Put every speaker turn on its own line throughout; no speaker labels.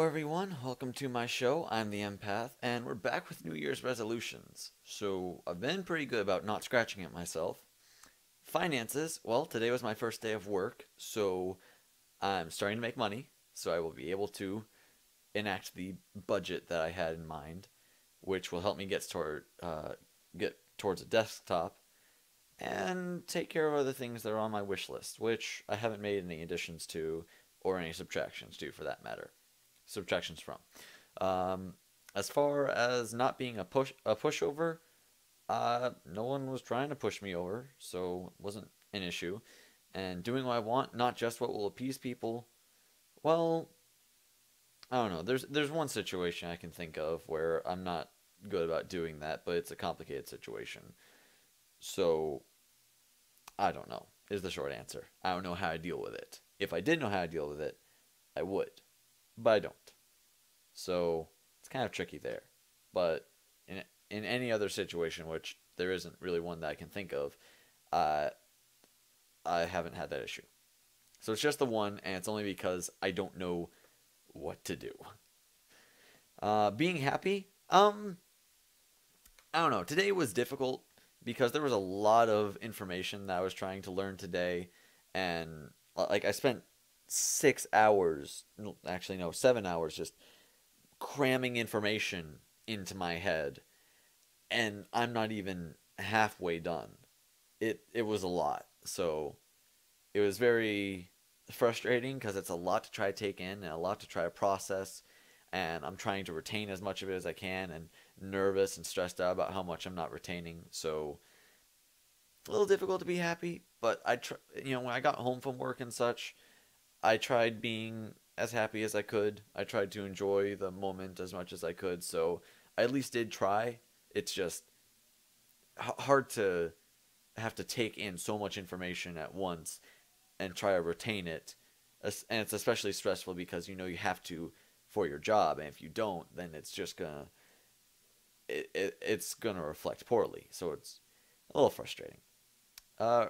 everyone, welcome to my show. I'm the Empath, and we're back with New Year's resolutions. So, I've been pretty good about not scratching at myself. Finances, well, today was my first day of work, so I'm starting to make money, so I will be able to enact the budget that I had in mind, which will help me get towards a desktop and take care of other things that are on my wish list, which I haven't made any additions to or any subtractions to, for that matter. Subtractions from. Um, as far as not being a pushover, no one was trying to push me over, so it wasn't an issue. And doing what I want, not just what will appease people. Well, I don't know. There's one situation I can think of where I'm not good about doing that, but it's a complicated situation. So I don't know. Is the short answer. I don't know how to deal with it. If I did know how to deal with it, I would, but I don't. So it's kind of tricky there. But in any other situation, which there isn't really one that I can think of, uh, I haven't had that issue. So it's just the one, and it's only because I don't know what to do. Being happy, I don't know. Today was difficult because there was a lot of information that I was trying to learn today, and like I spent 6 hours, actually no, 7 hours just cramming information into my head, and I'm not even halfway done. It was a lot, so it was very frustrating because it's a lot to try to take in and a lot to try to process, and I'm trying to retain as much of it as I can, and nervous and stressed out about how much I'm not retaining. So a little difficult to be happy, but when I got home from work and such, I tried being as happy as I could. I tried to enjoy the moment as much as I could. So I at least did try. It's just hard to have to take in so much information at once and try to retain it. And it's especially stressful because you have to for your job, and if you don't, then it's gonna reflect poorly. So it's a little frustrating.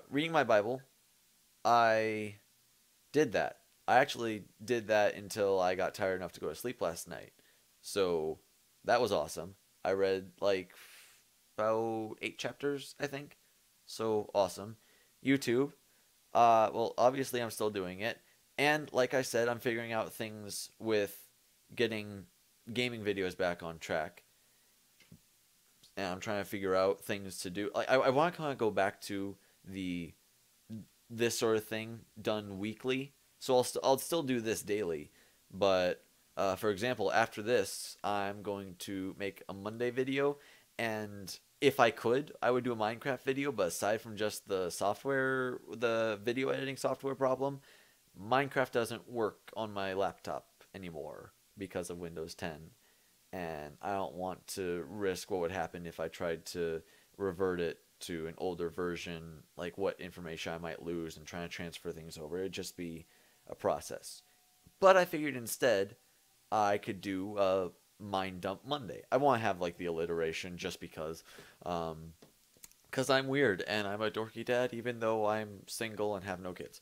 Reading my Bible, I did that. I actually did that until I got tired enough to go to sleep last night. So that was awesome. I read like about 8 chapters, I think. So awesome. YouTube. Well, obviously I'm still doing it. And like I said, I'm figuring out things with getting gaming videos back on track. And I'm trying to figure out things to do. Like I want to kind of go back to the this sort of thing done weekly. So I'll still do this daily, but for example, after this, I'm going to make a Monday video, and if I could, I would do a Minecraft video. But aside from just the video editing software problem, Minecraft doesn't work on my laptop anymore because of Windows 10, and I don't want to risk what would happen if I tried to revert it to an older version, like what information I might lose and trying to transfer things over. It'd just be a process. But I figured instead I could do a Mind Dump Monday. I want to have like the alliteration just because I'm weird and I'm a dorky dad, even though I'm single and have no kids.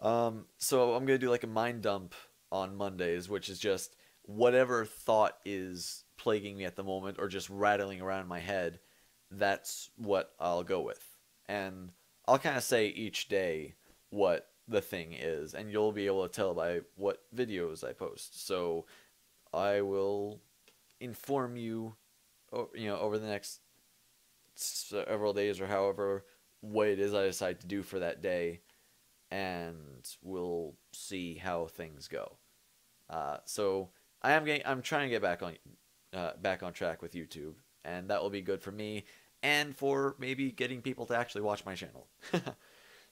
So I'm gonna do like a mind dump on Mondays, which is just whatever thought is plaguing me at the moment or just rattling around in my head. That's what I'll go with, and I'll kind of say each day what the thing is, and you'll be able to tell by what videos I post. So I will inform you, over the next several days or however what it is I decide to do for that day, and we'll see how things go. So I'm trying to get back on track with YouTube, and that will be good for me and for maybe getting people to actually watch my channel.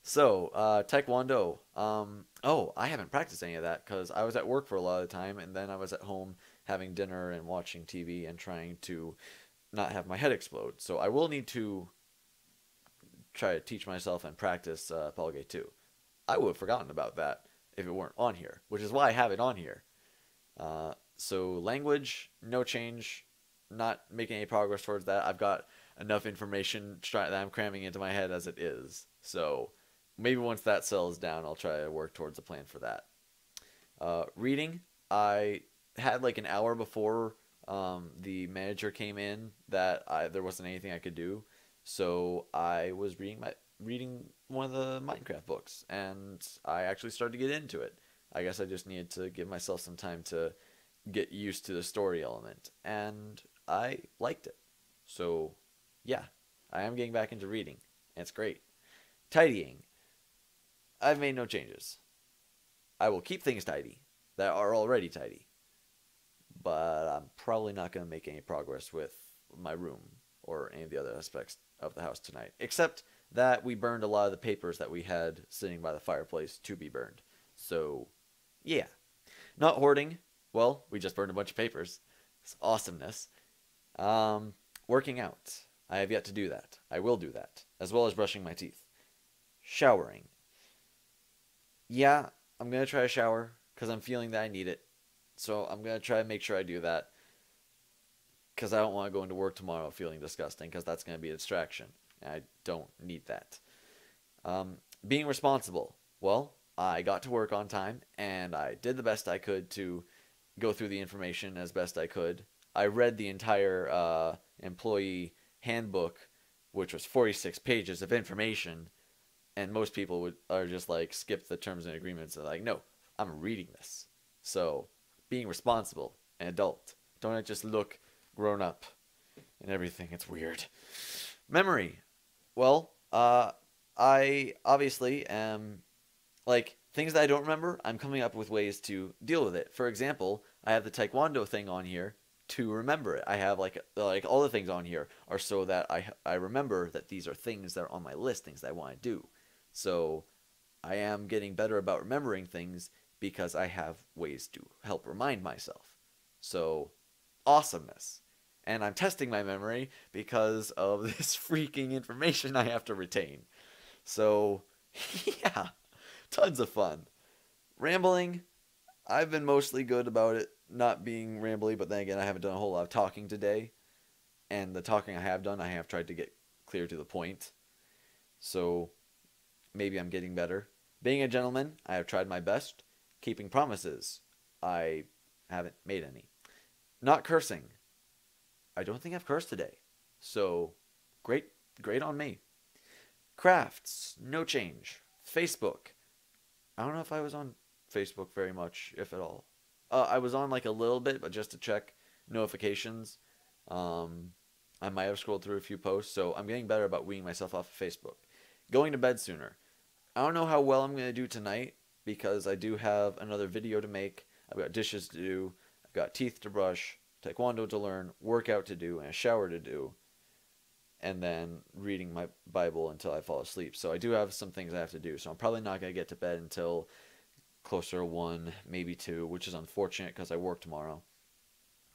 So, Taekwondo. Oh, I haven't practiced any of that because I was at work for a lot of the time, and then I was at home having dinner and watching TV and trying to not have my head explode. So I will need to try to teach myself and practice Polgate 2. I would have forgotten about that if it weren't on here, which is why I have it on here. So language, no change, not making any progress towards that. I've got enough information that I'm cramming into my head as it is. So maybe once that settles down, I'll try to work towards a plan for that. Reading, I had like an hour before the manager came in that there wasn't anything I could do, so I was reading one of the Minecraft books, and I actually started to get into it. I guess I just needed to give myself some time to get used to the story element, and I liked it. So, yeah, I am getting back into reading, and it's great. Tidying. I've made no changes. I will keep things tidy that are already tidy, but I'm probably not going to make any progress with my room or any of the other aspects of the house tonight, except that we burned a lot of the papers that we had sitting by the fireplace to be burned. So, yeah. Not hoarding. Well, we just burned a bunch of papers. It's awesomeness. Working out. I have yet to do that. I will do that, as well as brushing my teeth. Showering. Yeah, I'm going to try a shower because I'm feeling that I need it. So I'm going to try to make sure I do that because I don't want to go into work tomorrow feeling disgusting because that's going to be a distraction. I don't need that. Being responsible. Well, I got to work on time and I did the best I could to go through the information as best I could. I read the entire employee handbook, which was 46 pages of information, and most people are just like skip the terms and agreements and like, no, I'm reading this. So being responsible and adult. Don't just look grown up and everything. It's weird. Memory. Well, I obviously am like things that I don't remember. I'm coming up with ways to deal with it. For example, I have the Taekwondo thing on here to remember it. I have like all the things on here are so that I remember that these are things that are on my list, things that I want to do. So I am getting better about remembering things because I have ways to help remind myself. So awesomeness. And I'm testing my memory because of this freaking information I have to retain. So yeah, tons of fun. Rambling. I've been mostly good about it not being rambly, but then again, I haven't done a whole lot of talking today. And the talking I have done, I have tried to get clear to the point. So maybe I'm getting better. Being a gentleman, I have tried my best. Keeping promises, I haven't made any. Not cursing. I don't think I've cursed today. So great on me. Crafts, no change. Facebook. I don't know if I was on Facebook very much, if at all. I was on like a little bit, but just to check notifications. I might have scrolled through a few posts, so I'm getting better about weaning myself off of Facebook. Going to bed sooner. I don't know how well I'm going to do tonight because I do have another video to make. I've got dishes to do. I've got teeth to brush, Taekwondo to learn, workout to do, and a shower to do. And then reading my Bible until I fall asleep. So I do have some things I have to do. So I'm probably not going to get to bed until closer to 1, maybe 2, which is unfortunate because I work tomorrow.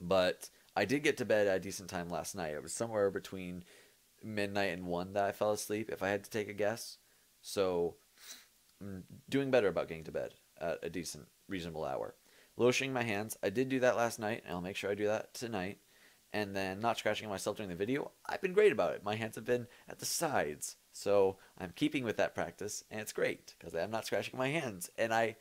But I did get to bed at a decent time last night. It was somewhere between midnight and 1 that I fell asleep, if I had to take a guess. So I'm doing better about getting to bed at a decent, reasonable hour. Lotioning my hands. I did do that last night, and I'll make sure I do that tonight. And then not scratching myself during the video. I've been great about it. My hands have been at the sides. So I'm keeping with that practice, and it's great because I'm not scratching my hands. And I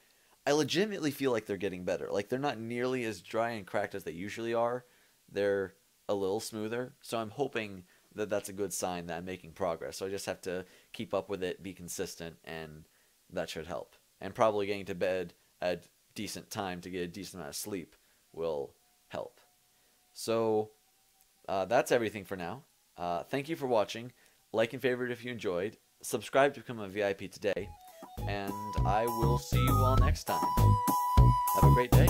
legitimately feel like they're getting better. Like they're not nearly as dry and cracked as they usually are. They're a little smoother. So I'm hoping that that's a good sign that I'm making progress. So I just have to keep up with it, be consistent, and that should help. And probably getting to bed at a decent time to get a decent amount of sleep will help. So that's everything for now. Thank you for watching. Like and favorite if you enjoyed. Subscribe to become a VIP today. And I will see you all next time. Have a great day.